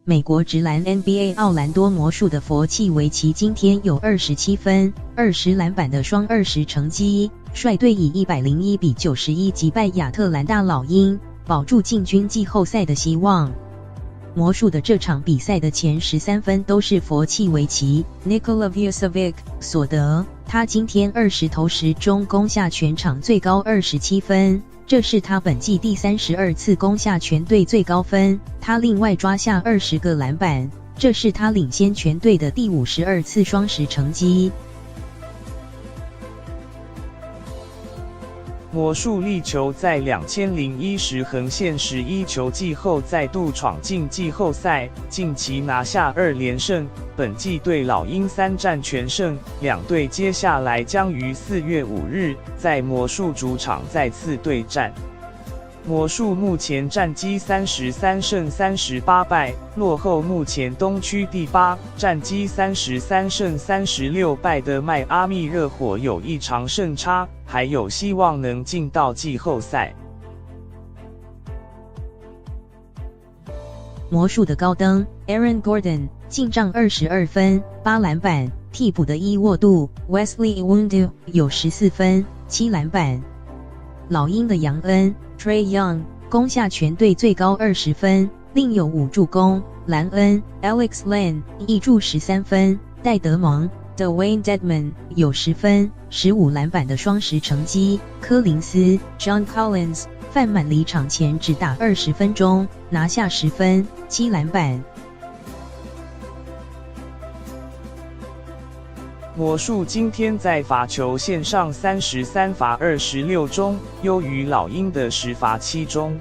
美国职篮 NBA 奥兰多魔术的佛契维奇今天有27分、20篮板的双20成绩，率队以101-91击败亚特兰大老鹰，保住进军季后赛的希望。魔术的这场比赛的前13分都是佛契维奇 Nikola Vucevic 所得，他今天20投10中攻下全场最高27分。这是他本季第32次攻下全队最高分，他另外抓下20个篮板，这是他领先全队的第52次双10成绩。魔术力球在2001时横线11球季后再度闯进季后赛，近期拿下2连胜，本季对老鹰3战全胜，两队接下来将于4月5日在魔术主场再次对战。魔术目前战绩33胜38败，落后目前东区第8、战绩33胜36败的迈阿密热火有1场胜差，还有希望能进到季后赛。魔术的高登 Aaron Gordon 进账22分、8篮板，替补的伊沃杜 Wesley Iwundu 有14分、7篮板。老鹰的杨恩 Trae Young 攻下全队最高20分，另有5助攻。兰恩 Alex Len 1助13分，戴德蒙 Dwayne Dedmon 有10分、15篮板的双10成绩。柯林斯 John Collins 犯满离场前只打20分钟，拿下10分、7篮板。魔术今天在罚球线上33罚26中，优于老鹰的10罚7中。